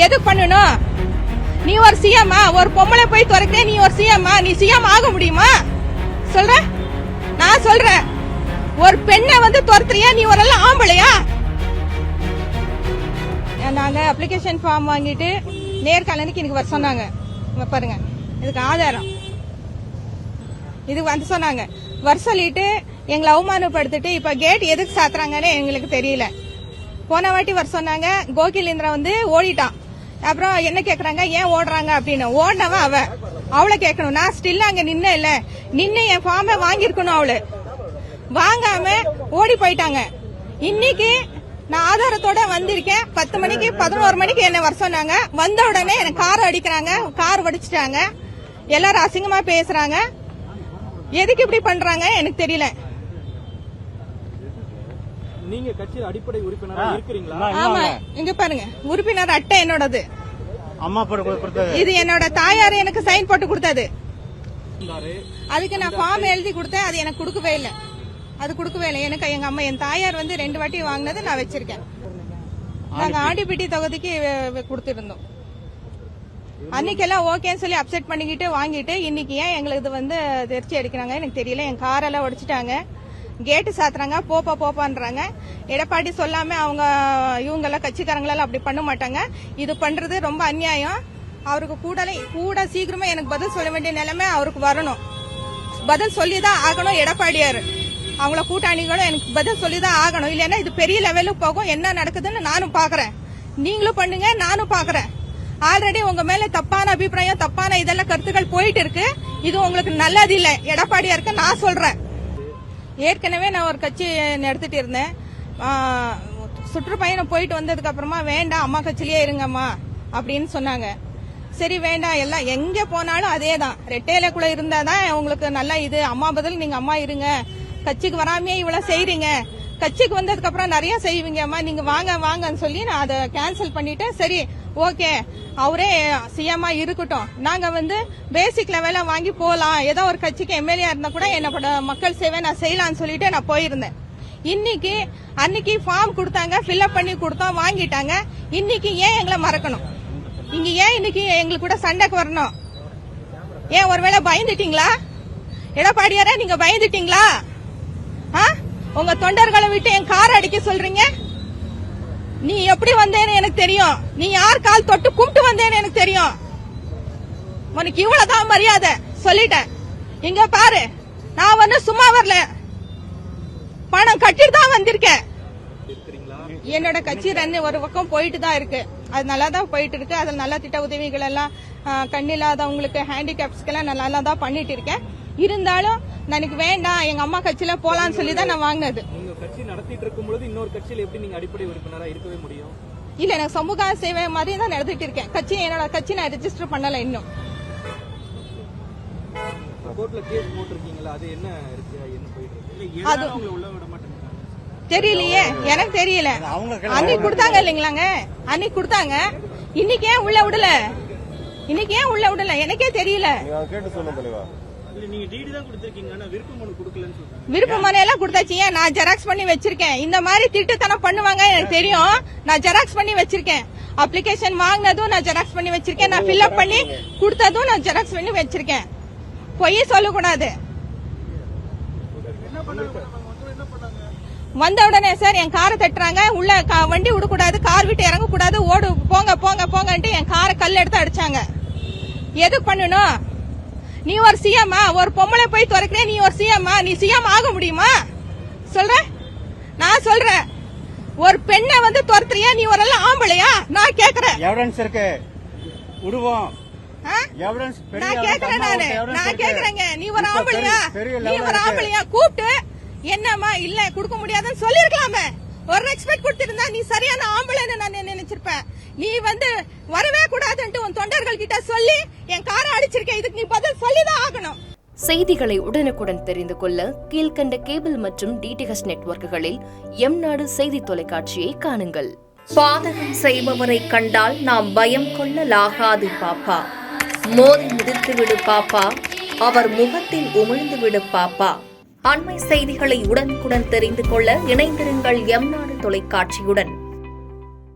எது பண்ணணும்? நீ ஒரு சிஎம்மா? ஒரு பொம்பளை போய் துறக்க நீ ஒரு சிஎம்மா? நீ சிஎம் ஆக முடியுமா? சொல்ற? நான் சொல்றேன், ஒரு பெண்ணை வந்து துரத்துறியா? நீ ஒரு ஆம்பளையா? நாங்க அப்ளிகேஷன் ஃபார்ம் வாங்கிட்டு நேர்காணலுக்கு எனக்கு வர சொன்னாங்க. பாருங்க, இதுக்கு ஆதாரம் இது வந்து சொன்னாங்க. வர சொல்லிட்டு எங்களை அவமானப்படுத்திட்டு இப்ப கேட் எதுக்கு சாத்துறாங்கன்னு எங்களுக்கு தெரியல. போன வாட்டி வர சொன்னாங்க, கோகிலேந்திரா வந்து ஓடிட்டான். அப்புறம் என்ன கேக்குறாங்க, ஏன் ஓடுறாங்க அப்படின்னு. ஓடினவன் அவளை கேட்கணும். நான் ஸ்டில் அங்க நின்னு என் ஃபார்மை வாங்கிருக்கணும். அவளு வாங்காம ஓடி போயிட்டாங்க. இன்னைக்கு நான் ஆதாரத்தோட வந்திருக்கேன். 10 மணிக்கு 11 மணிக்கு என்ன வர சொன்னாங்க. வந்த உடனே எனக்கு கார் அடிக்கிறாங்க, கார் வடிச்சிட்டாங்க. எல்லாரும் அசிங்கமா பேசுறாங்க. எதுக்கு இப்படி பண்றாங்க எனக்கு தெரியல. நீங்க கட்சி அடிப்படை உறுப்பினரா இருக்கிறீங்களா? ஆமா, இங்க பாருங்க, உறுப்பினர் அட்டை என்னோடது. அம்மா கொடுத்தது இது என்னோட தாயார் எனக்கு சைன் போட்டு கொடுத்தது. அதுக்கு நான் ஃபார்ம் எழுதி கொடுத்தேன், அது எனக்கு கொடுக்கவே இல்லை. எனக்கு எங்க அம்மா, என் தாயார் வந்து 2 வாட்டி வாங்கினது நான் வச்சிருக்கேன். நாங்க ஆண்டிப்பட்டி தொகுதிக்கு கொடுத்திருந்தோம். அன்னைக்கெல்லாம் ஓகேன்னு சொல்லி அப்செட் பண்ணிக்கிட்டு வாங்கிட்டு இன்னைக்கு ஏன் எங்களுக்கு வந்து தெரிச்சு அடிக்கிறாங்க எனக்கு தெரியல. என் காரெல்லாம் உடைச்சிட்டாங்க, கேட்டு சாத்துறாங்க, போப்பான்றாங்க. எடப்பாடி சொல்லாம அவங்க இவங்கெல்லாம் கட்சிக்காரங்களெல்லாம் அப்படி பண்ண மாட்டாங்க. இது பண்றது ரொம்ப அநியாயம். அவருக்கு கூட சீக்கிரமா எனக்கு பதில் சொல்ல வேண்டிய நிலைமை அவருக்கு வரணும். பதில் சொல்லிதான் ஆகணும் எடப்பாடியார். அவங்கள கூட்டாளிகளும் எனக்கு பதில் சொல்லிதான் ஆகணும். இல்லைன்னா இது பெரிய லெவலுக்கு போகும். என்ன நடக்குதுன்னு நானும் பாக்குறேன், நீங்களும் பண்ணுங்க, நானும் பாக்குறேன். ஆல்ரெடி உங்க மேல தப்பான அபிப்பிராயம், தப்பான இதெல்லாம் கருத்துக்கள் போயிட்டு இருக்கு. இது உங்களுக்கு நல்லது இல்ல எடப்பாடியாருக்கு நான் சொல்றேன். ஏற்கனவே நான் ஒரு கட்சி நடத்திட்டு இருந்தேன். சுற்றுப்பயணம் போயிட்டு வந்ததுக்கு அப்புறமா வேண்டாம், அம்மா கட்சியிலேயே இருங்கம்மா அப்படின்னு சொன்னாங்க. சரி வேண்டாம், எல்லாம் எங்க போனாலும் அதே தான். ரெட்டையிலக்குள்ள இருந்தாதான் உங்களுக்கு நல்லா. இது அம்மா பதில் நீங்க அம்மா இருங்க, கட்சிக்கு வராமையே இவ்வளவு செய்றீங்க, கட்சிக்கு வந்ததுக்கு அப்புறம் நிறைய செய்வீங்கம்மா, நீங்க வாங்கன்னு சொல்லி நான் அதை கேன்சல் பண்ணிட்டு, சரி ஓகே அவரே சிஎம்மா இருக்கட்டும், நாங்க வந்து பேசிக் லெவல வாங்கி போலாம், ஏதோ ஒரு கட்சிக்கு எம்எல்ஏ இருந்தா கூட என்னோட மக்கள் சேவை நான் செய்யலாம்னு சொல்லிட்டு நான் போயிருந்தேன். அன்னைக்கு ஃபார்ம் கொடுத்தாங்க, ஃபில்அப் பண்ணி கொடுத்தோம், வாங்கிட்டாங்க. இன்னைக்கு ஏன் எங்களை மறக்கணும்? இங்க ஏன் இன்னைக்கு எங்களுக்கு கூட சண்டைக்கு வரணும்? ஏன் ஒருவேளை பயந்துட்டீங்களா? எடப்பாடியாரா நீங்க பயந்துட்டீங்களா? உங்க தொண்டர்களை விட்டு என் கார் அடிக்க சொல்றீங்க. நீ எப்படி வந்தேன்னு எனக்கு தெரியும், நீ யார் கால் தொட்டு கும்பிட்டு வந்தேன்னு எனக்கு தெரியும். உனக்கு இவ்வளவுதான் மரியாதை சொல்லிட்டேன். இங்க பாரு, நான் வந்து சும்மா வரல, பணம் கட்டிட்டு தான் வந்திருக்கேன். என்னோட கட்சி ரன் ஒரு பக்கம் போயிட்டு தான் இருக்கு, அது நல்லா தான் போயிட்டு இருக்கு. அதுல நல்ல திட்ட உதவிகள் எல்லாம் கண்ணில்லாதவங்களுக்கு, ஹேண்டிகேப்ஸ்க்கு எல்லாம் நல்லா தான் பண்ணிட்டு இருக்கேன். இருந்தாலும் எனக்கு வேண்டாம், எங்க அம்மா கட்சியில போலான்னு சொல்லி தான் நான் வாங்கினது. உங்க கட்சி நடத்திட்டு இருக்கும்போது இன்னொரு கட்சியில எப்படி நீங்க அடிப்படை உறுப்பினரா இருக்கவே முடியும்? இல்ல, எனக்கு சமூக சேவை மாதிரி தான் நடத்திட்டு இருக்கேன். என்னோட கட்சி நான் ரெஜிஸ்டர் பண்ணல இன்னும். கோர்ட்ல கேஸ் போட்டிருக்கீங்களா? அது என்ன இருக்கு, என்ன போயிட்டு இருக்கு? அது உள்ள விட மாட்டேங்கிறாங்க. தெரியலையே, எனக்கு தெரியல. அன்னைக்கு கொடுத்தாங்க இல்லைங்களாங்க, அன்னைக்கு கொடுத்தாங்க. இன்னைக்கு ஏன் உள்ள விடல? எனக்கே தெரியல. விருப்ப மனு எல்லாம் கொடுத்தாச்சு. ஏன் நான் ஜெராக்ஸ் பண்ணி வச்சிருக்கேன். இந்த மாதிரி திட்டுத்தனம் பண்ணுவாங்க எனக்கு தெரியும். நான் ஜெராக்ஸ் பண்ணி வச்சிருக்கேன். அப்ளிகேஷன் வாங்கினதும் நான் ஜெராக்ஸ் பண்ணி வச்சிருக்கேன். நான் ஃபில் அப் பண்ணி கொடுத்ததும் நான் ஜெராக்ஸ் பண்ணி வச்சிருக்கேன். பொய் சொல்லக்கூடாது. வந்த உடனே சார் என் காரை தட்டுறாங்க, உள்ள வண்டி விடக்கூடாது, கார் விட்டு இறங்க கூடாது, ஓடு போங்கன்ட்டு என் காரை கல் எடுத்து அடிச்சாங்க. எதுக்கு பண்ணணும்? நீ ஒரு சிஎம்மா? ஒரு பொம்பளை போய் துறக்க நீ ஒரு சிஎம்மா? நீ சிஎம் ஆக முடியுமா? நான் சொல்றேன், ஒரு பெண்ணை வந்து துரத்துறியா? நீ ஒரு ஆம்பளையா? நான் கேக்குறேன். எவிடன்ஸ் இருக்கு, விடுவோம். நான் கேக்குறேங்க, நீ ஒரு ஆம்பளையா? கூப்பிட்டு என்னம்மா இல்ல கொடுக்க முடியாதுன்னு சொல்லிருக்கலாமே. ஒரு ரெஸ்பெக்ட் கொடுத்திருந்தா நீ சரியான ஆம்பளைன்னு நான் நினைச்சிருப்பேன். நீ வந்து வரவே கூடாதுன்ட்டு உன் தொண்டர்கள் கிட்ட சொல்லி என் காரை அடிச்சிருக்கேன். இதுக்கு நீ பதில் சொல்லிதான் ஆகணும். செய்திகளை உடனுக்குடன் தெரிந்து கொள்ள கீழ்கண்ட கேபிள் மற்றும் டிடிஎச் நெட்வொர்க்குகளில் எம்நாடு செய்தி தொலைக்காட்சியை காணுங்கள். பாதகம் செய்பவரை கண்டால் நாம் பயம் கொள்ளலாகாது பாப்பா. மோதி மிதித்து விடு பாப்பா, அவர் முகத்தில் உமிழ்ந்து விடு பாப்பா. அண்மை செய்திகளை உடனுக்குடன் தெரிந்து கொள்ள இணைந்திருங்கள் எம்நாடு தொலைக்காட்சியுடன்.